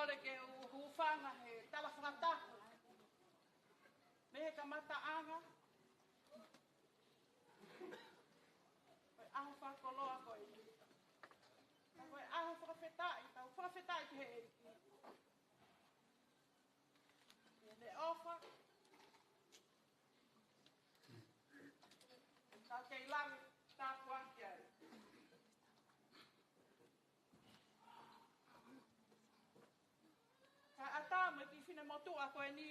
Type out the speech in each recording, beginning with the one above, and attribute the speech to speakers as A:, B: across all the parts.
A: more ke hufanga he tala whakatako. Me he kamata anga. Koe aho whakoloa koe. Koe aho whakawhetai, tau whakawhetai ki he eki. Ne ofa. Tau kei langi, tāku aki ai. Ka ata mo ki whina motu a koe ni.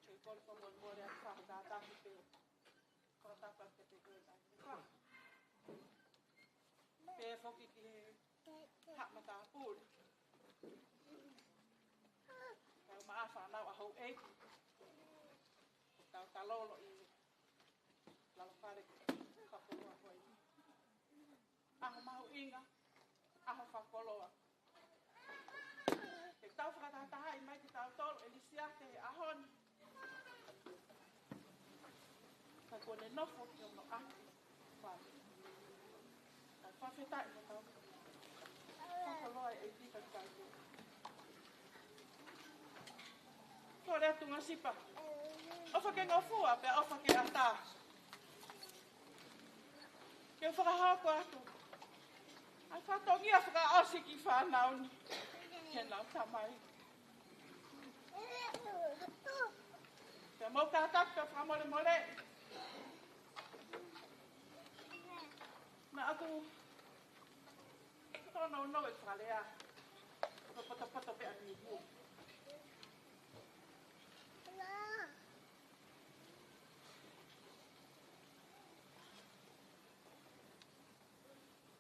A: Tui kore ko mo rea whahu ka tāku te. Kora tāku ake te koe tāku. Whahu. Pē whoki ki he hakmata a pūri. Tau maa whanau a hou eiki. Tau talolo i lalo whare whakoloa koe ni. Aho mahu inga, aho whakoloa. Te tau whakatataha i mai ki tau tolo e lisiate he ahoni. Ka kone nofo ki ono aki whare. Ka whawheta i tau whakoloa e tika ki tau tolo. Kore atu ngā sipa. Ofa ke ngofua, pe ofa ke ata. Ke whakahako atu. Ai whatongia whakaosi ki whanau ni. Ke nau tamai. Pe mau tātak pe whamole mole. Na aku tono no e whalea. Ko poto pe ani hu.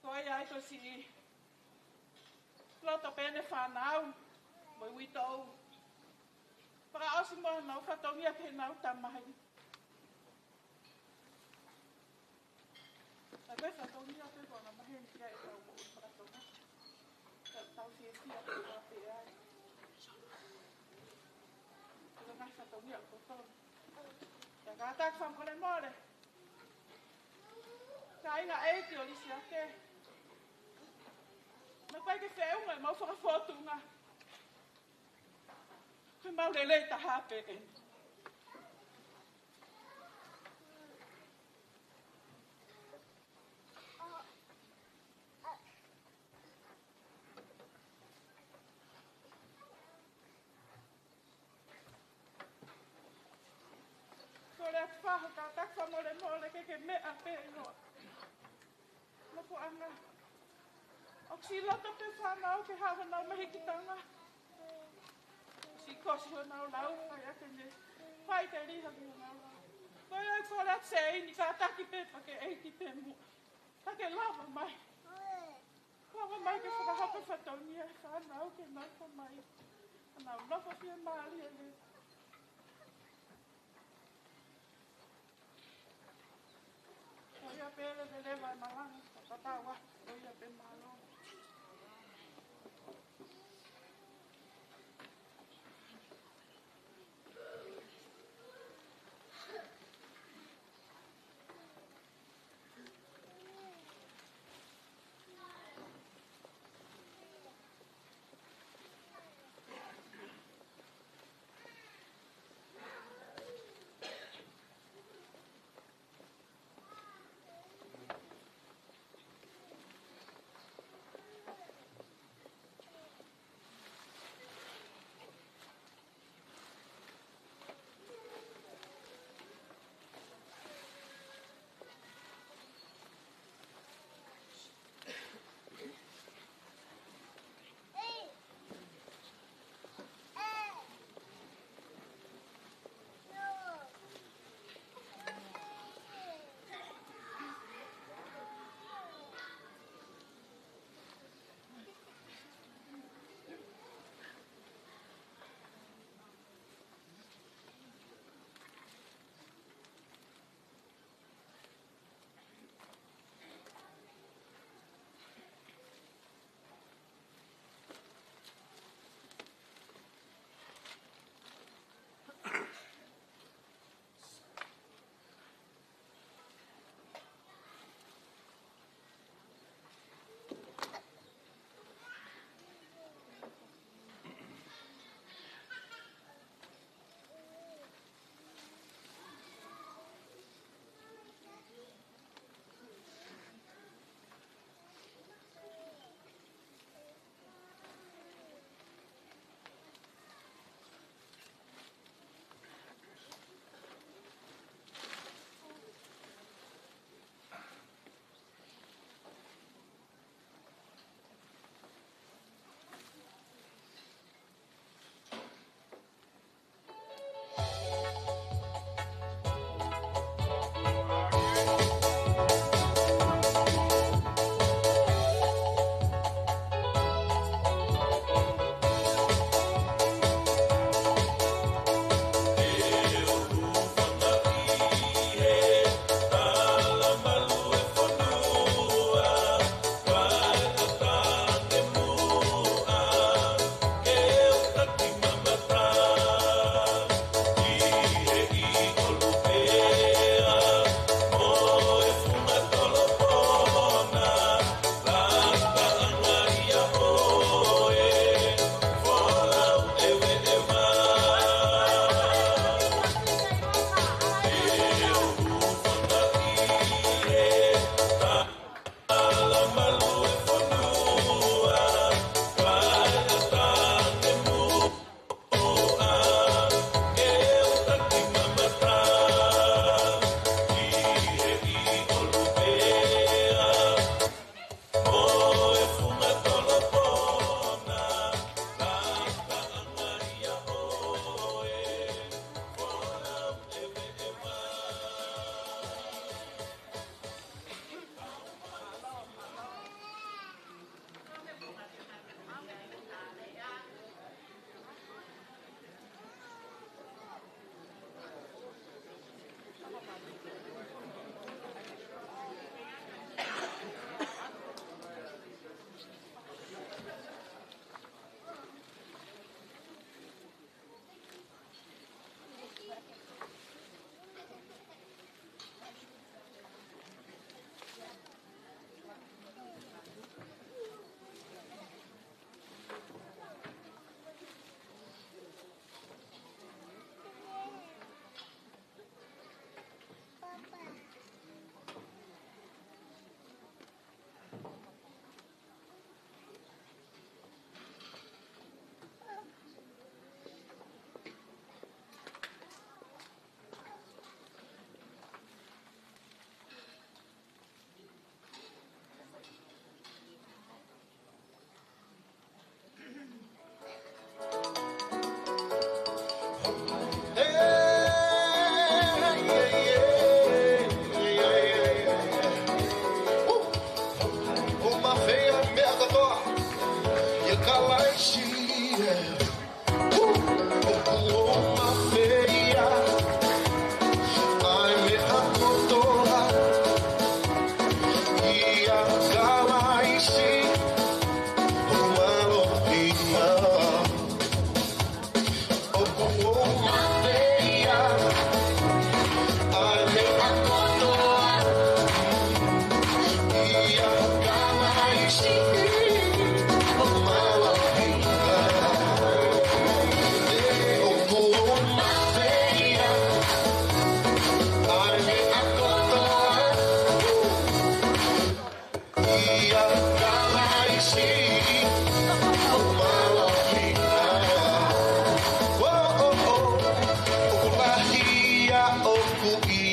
A: Koe ai to si loto pene whanau, moi wito au. Para osi moa nau whatongia ke nau tamai. Ta koe whatongia pe kona maheni kia e tau mo whakatonga. Tau si e kia pe kua pe ai. Kua ngai whatongia o kotona. Ta kātak whamkone more. Ka inga eiki o lisi ake. Ma pai ke wheunga e mau whakafotunga. Koe mau lele taha pe e. Kore atu whaho ka takwa mole ke mea pe e noa. Loko anga. Oksi loto pe whanau ke hawa nau mahikitanga. Si kosi ho nau lau, ai ake ne. Pai te riha ki ho nau lau. Koe ai kore atu se ini ka taki pe pake eiki pe mu. Take lava mai. Lava mai ke whakahope whatonia. Whanau ke nau mai. Nau nofa fia maali e le. Oia pele de lewa e malanga. Tatawa. Oia pe malo.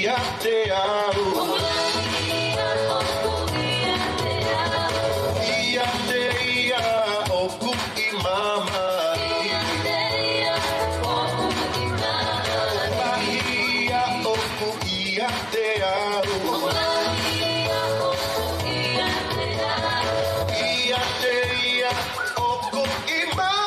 B: ia te au. Ia te ia o kuki mama. Ia o kuki ia te au. Ia te ia o kuki mama.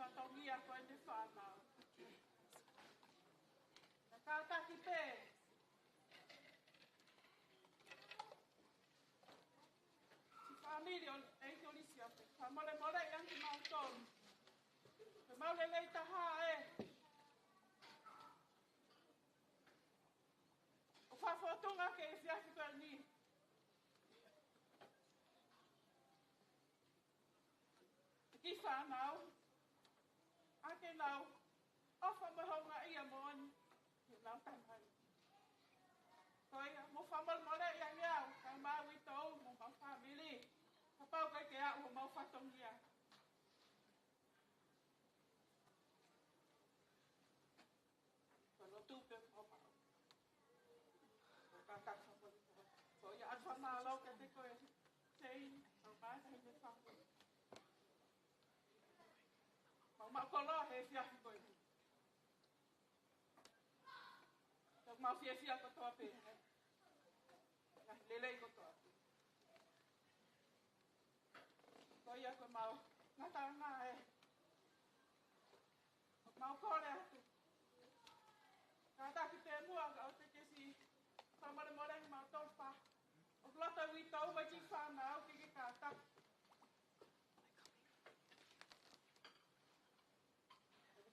A: whatongia koe te whanau. Na kātaki pē. Si whamiri e ki olisi ape. Ka mole mole i anki mau tonu. Te maule leita hā e. O whawhotunga ke e whiaki koe ni. Ki whanau. Ake nau. Ofa mahonga ia moani. Ki nau tanghai. Koe, mo whamal mole i angi au. Ka mau i tau, mo mau whamiri. Ka pau kai ke au, mo mau whatongia. Kono tupe o pau. Ka kaksa poli koe. Koe, ia anwha mālau ka te koe. Sei, au mai, hei me whakoe. Mau makolo he whiaki koe. Tau mau whia ko toa pē. Lelei ko toa pē. Koe ia koe mau ngata ngā e. Mau kore atu. Ka taki te mua ka o te kesi. Whamare moreng mau topa. O loto ui tau mai ki whanau ki ka taki.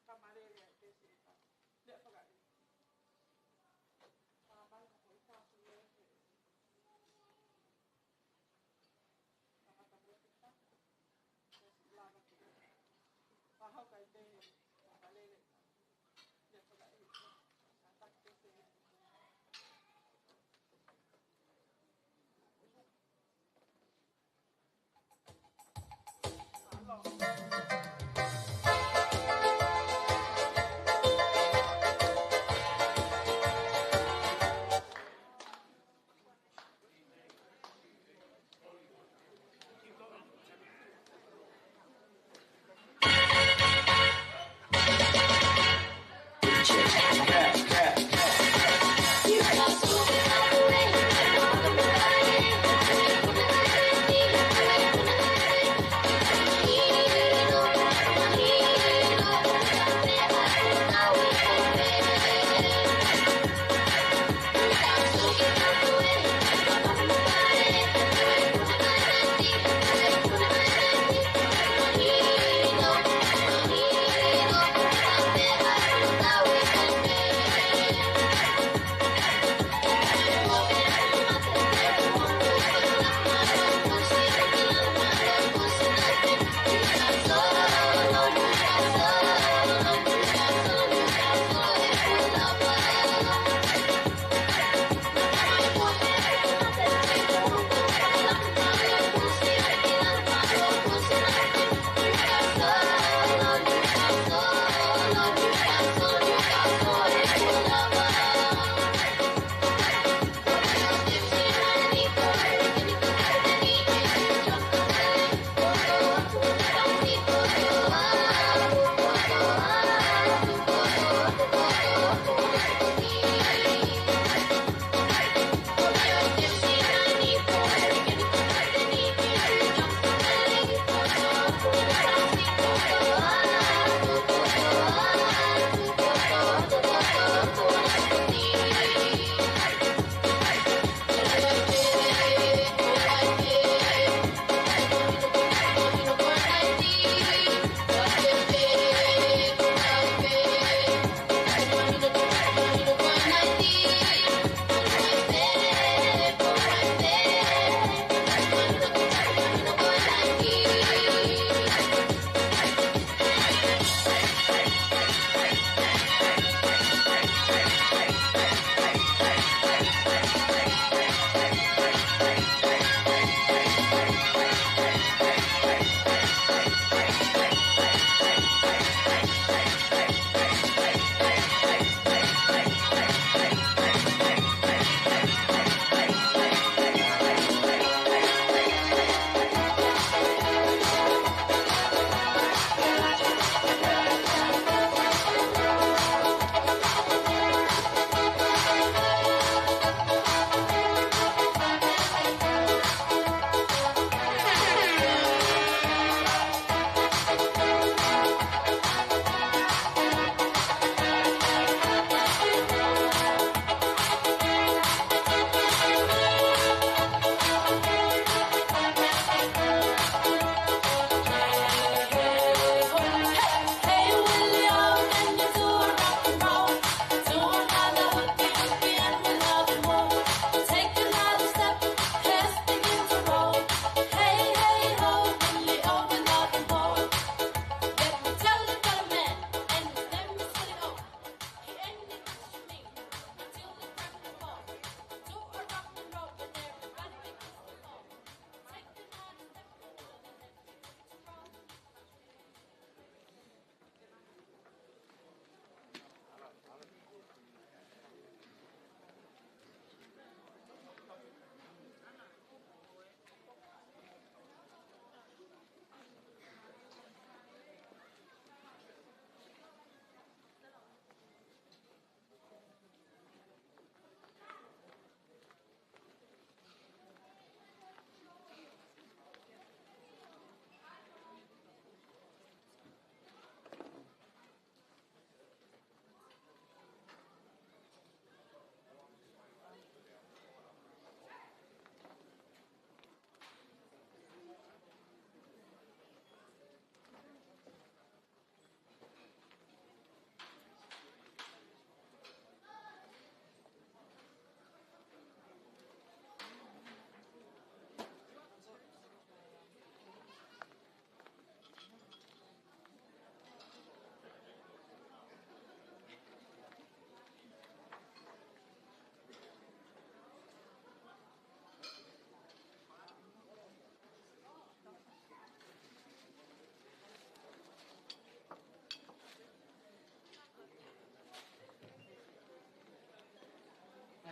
A: Kamarere ai te se ta. Le whakai. Mai ka koe tāsu e. Ka mata me te ta. Te si lava te. Pahau kai te. Kamarere. Le whakai. Ka taki te se.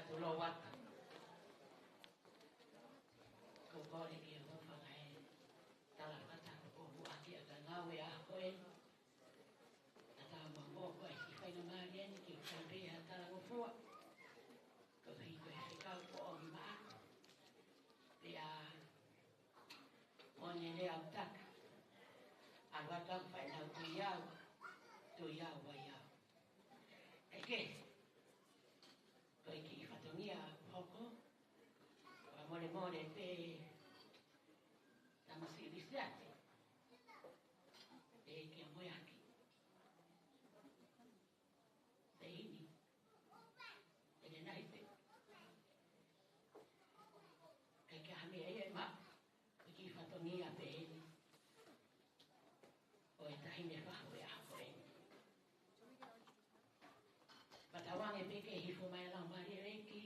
C: tu lo wata. Ko kore ki o whangai tala kata ko huaki a ka ngawe a koe. Tata mo koe ki whaina maari eni ki whanrea tala ko fua. Ko hi koe whikau ko o mi maa. Pea mone lea utaka. Awa tau whainau tu iau wa iau. Eke, koe ki whatongia hoko. Wa more pe tamasi risiate. E ki a moeaki. Te ini. E ne naite. Kai ke hame e ma. Koe ki whatongia pe eni. O e tahine whaho e a koe. Patawange peke hifo mai lau mari reiki.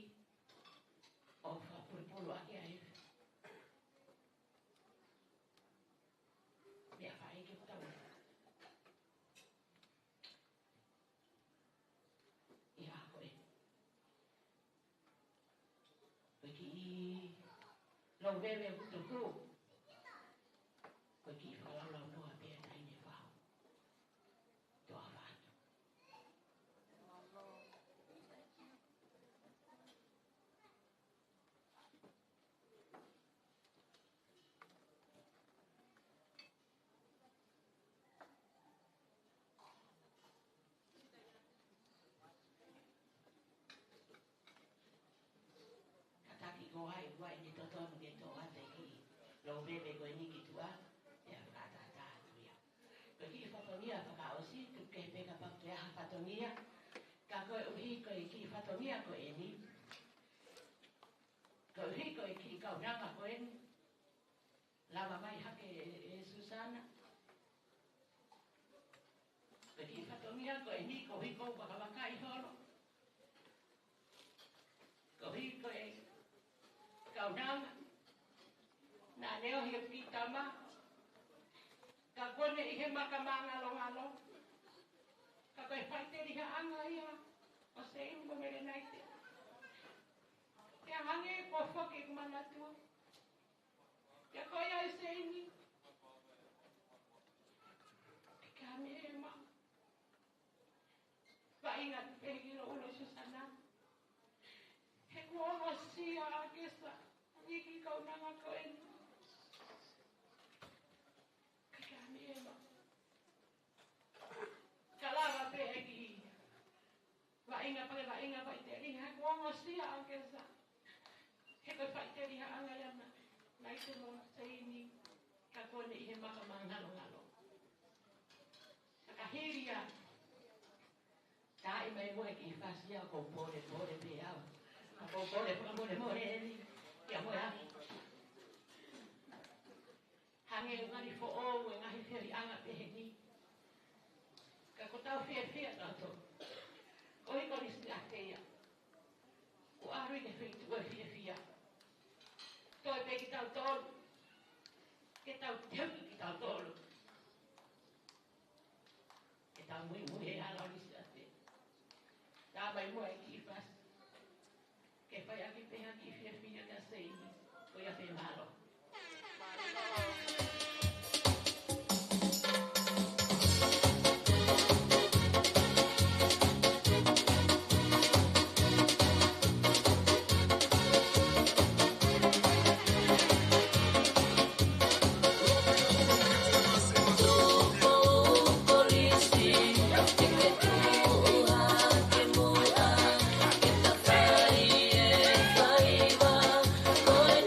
C: O whapuripulu ake a ewe. Mea whae ke putawa. I a koe. Koe ki lau wewe hutu kru. Koe ki whalau lau noa pea tahine whaho. Toa whātu. Kataki ko hai wai ni totonu ke toa te ki. Lau bebe koe ni ki tua. Ea whakatata tuia. Koe ki whatonia whakaosi. Tuke peka paktu ea whatonia. Ka koe uhi koe ki whatonia koe e ni. Koe uhi koe ki kauranga koe ni. Lama mai hake e Susana. Koe ki whatonia koe ni. Koe uhi kou wakawakai horo. Koe uhi koe kauranga. Nā neo he pitama. Ka kone i he makamanga ngalo. Ka koe whaiteri ha anga ia. O se ingo mere naite. Kia hange ko whake kumanatua. Kia koe ai se ini. Kia me e ma. Whainga te pehiro ulo Susana. He kuongo sia a kesa. Niki kaunanga koe ni. Kia me e ma. Kalava pe e ki. Wainga whaiteri ha kuongo sia a kesa. He koe whaiteri ha anga yana. Nai te mo se ini. Ka kone i he makamanga ngalo. Ka hiria. Tā i mai moe ki whasia ko pore pe au. Ko pore more eli. Kia moe aki. Hange ngari fo o e ngahi whiri anga peheni. Ka ko tau whia tato. Ko hiko risi ateia. Ko aru i te whitu e whia. Toi pe ki tau tolu. Ke tau teuki ki tau tolu. Ke tau mui e ala risi ateia. Tā mai moe ki whas. Ke whai aki peha ki whia ka seini. Ko ia whi malo.
D: Koe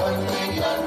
B: Country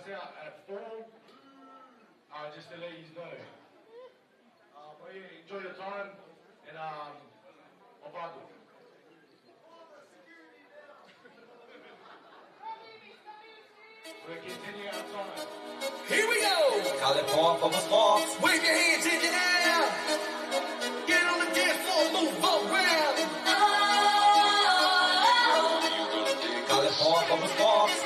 D: starts out at 4, just to let you know. But yeah, enjoy your time, and obrigado. We're continuing our time.
E: Here we go. Call it Paul from a Sparks. Wave your hands in the air. Get on the dance floor, move around. Call it Paul from a Sparks.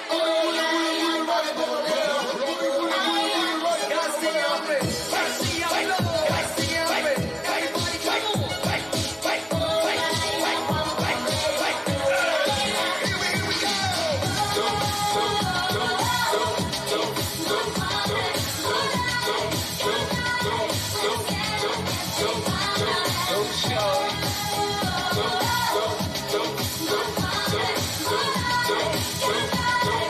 E: Go,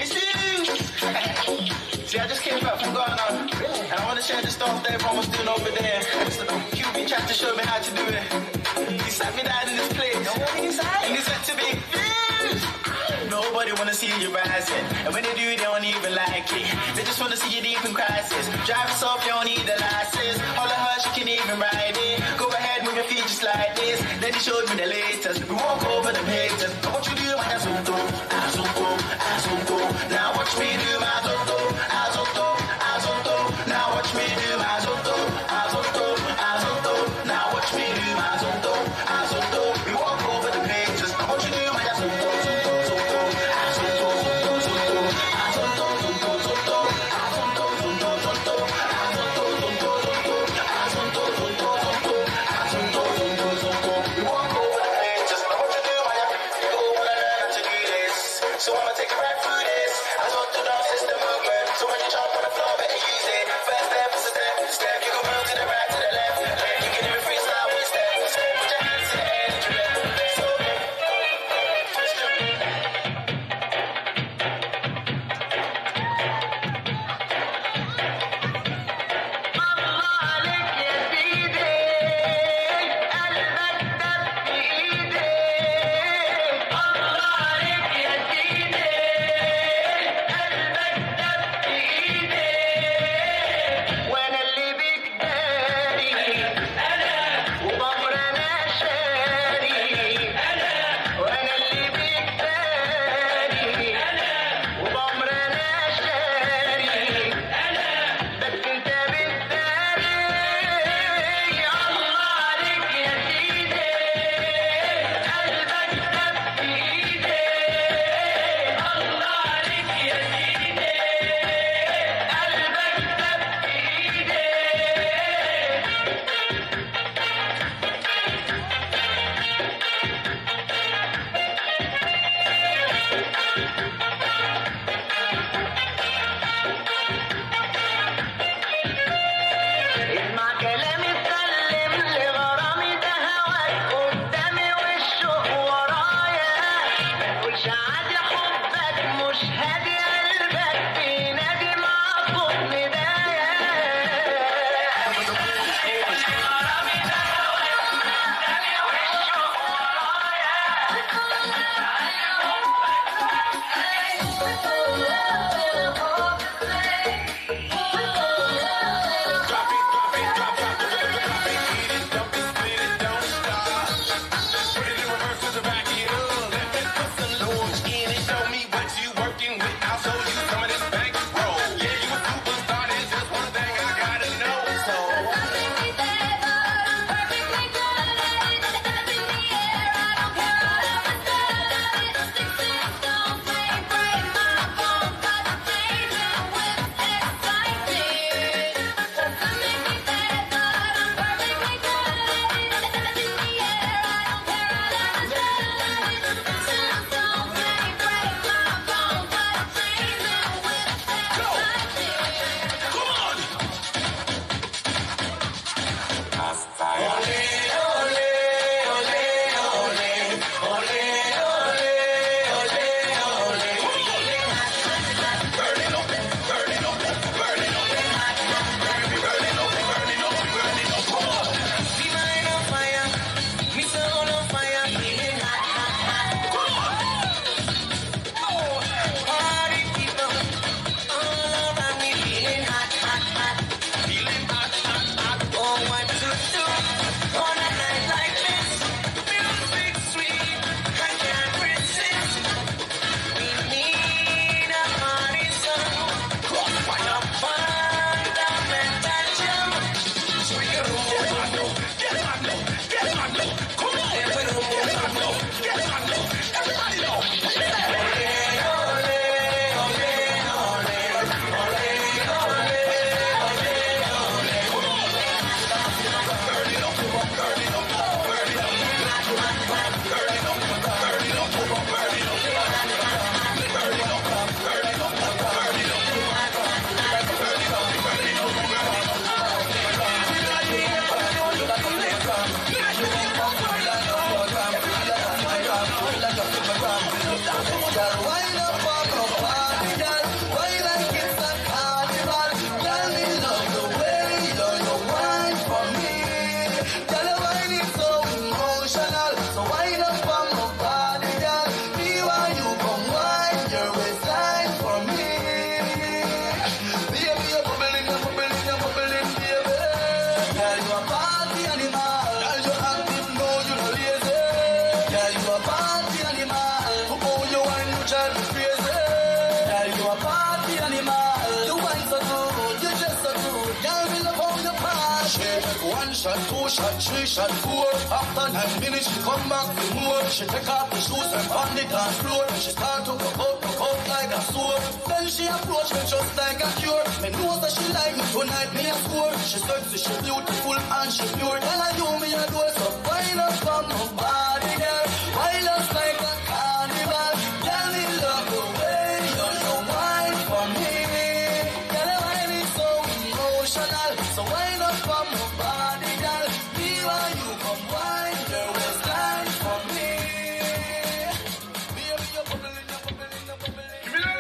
B: It's you! See, I just came back from Ghana. And I want to share the stuff that everyone was doing over there. Mr. QB tried to show me how to do it. He sat me down in this place. And he said to me, "Fuse!" Nobody wanna see you rising. And when they do, they don't even like it. They just wanna see you deep in crisis. Drive us off, you don't need the license. All of her, she can even ride it. Go ahead, move your feet just like this. Then he showed me the latest. We walk over the haters. Now what you do, my Azoto, Azoto, Azoto. Now watch me do my Azoto, Azoto, Azoto. Now watch me do my Azoto, Azoto, Azoto. Now watch me do my Azoto, Azoto. We walk over the haters. Now what you do, my Azoto, Azoto, Azoto, Azoto, Azoto, Azoto, Azoto, Azoto, Azoto, Azoto, Azoto, Azoto, Azoto, Azoto. We walk over the haters. Now what you do, my Azoto? You wanna learn how to do this, so I'ma take it right through this. Azoto dance is the movement, so when you jump on the floor, better use it. First step is a step, step. You can move to the right, to the left, left. You can even freestyle with step, step. Put your hands to the air and you rep. So, وانا اللي بقداري وبمر انا شاري. وانا اللي بقداري وبمر انا شاري. بس انت بتداري. الله عليك يا سيدي، قلبك ده بايدي. الله عليك يا سيدي، قلبك ده بايدي. اسمع كلامي، سلم لغرامي، ده هواك قدامي والشوق ورايا. ما تقولش عادي حبك مش هادي، قلبك بينادي مع صوت ندايا. غرامي ده هواك قدامي والشوق
E: Put it in reverse to the back of your hood. Let me put some loads in and show me what you working with.
F: shot, 2 shot, 3 shot, 4. After 9 minutes, she come back for more. She take off the shoes and on the dance floor. She start to go up like a sword. Then she approach me just like a cure. Me know that she like me tonight, me a score. She sexy, she beautiful and she pure. Tell her you me a do so wind up from nobody girl. Wind up like a carnival. Tell me love the way you wine for me. Tell her wine is so emotional. So wind up from nobody girl. Me while you come wine your waistline for me. Baby, you're bubbling, you're bubbling, you're bubbling.
D: Give me that.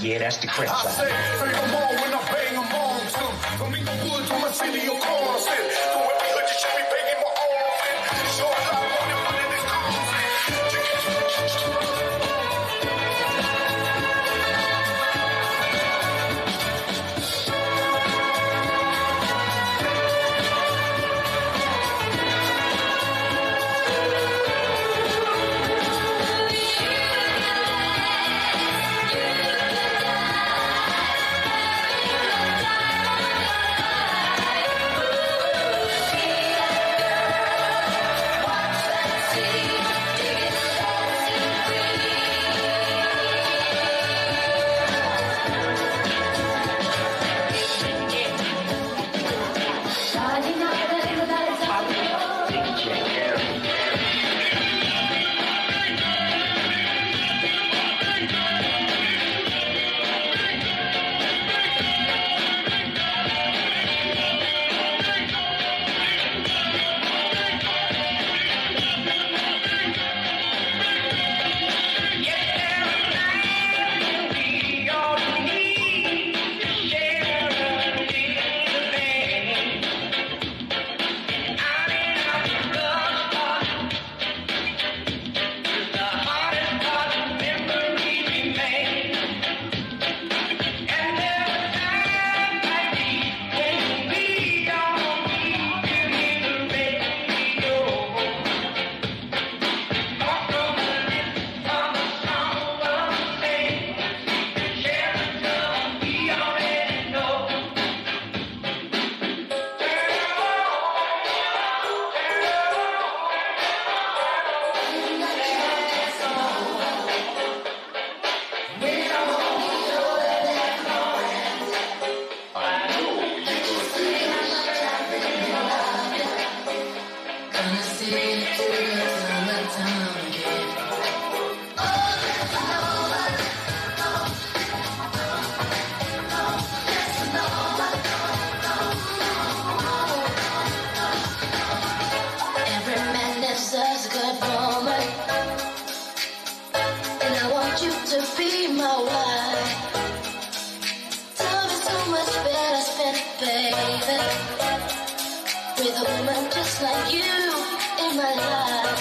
G: Yeah, that's the crap
F: I
G: side.
F: say, bang them all when I bang them all. From Inglewood to my city of cars. So every hood you should be banging my arms in. So I love on it, running this cars in.
H: Every man deserves a good woman, and I want you to be my wife. Time is so much better spent, baby, with a woman just like you in my life.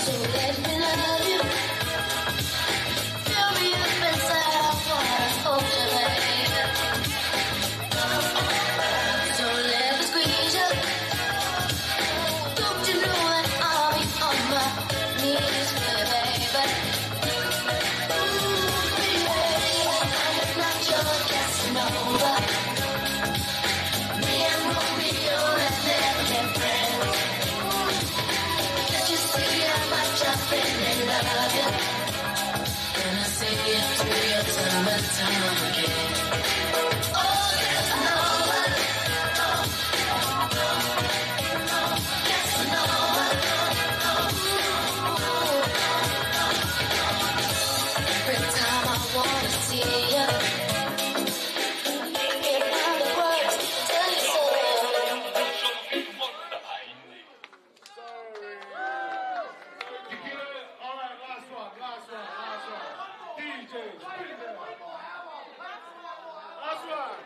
H: So let me love you, fill me up inside. I wanna hold you, baby. Don't let me squeeze you. Don't you know that I'll be on my knees, baby? Ooh, baby, I'm not your Casanova. Me and Romeo and their friends. Can't you see how much I really love you? Gonna see it through your time and time again. Oh, Casanova. Casanova. Every time I wanna see you, in other words, tell you so.
D: All right, last one. DJs, bring it down. Last one.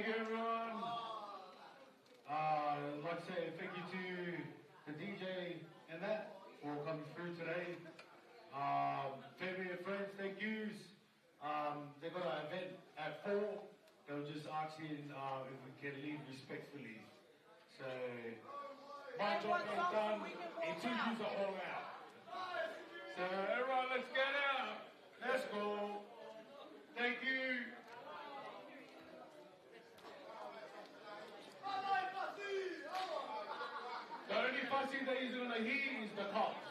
D: Thank you, everyone. I'd like to say thank you to the DJ and that for coming through today. Family and friends, thank yous. They've got an event at 4. They were just asking if we can leave respectfully. So, my job is done. It took you to all out. So, everyone, let's get out. Let's go. Thank you. The only fussy that he's gonna hear is the cops.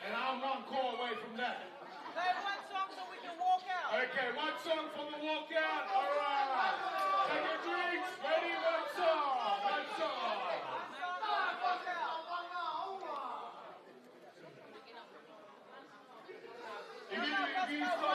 D: And I'm one call away from that.
A: Play one song so we can walk out.
D: Okay, one song for the walkout. All right. Take your drinks. Ready? One song. One song. If you start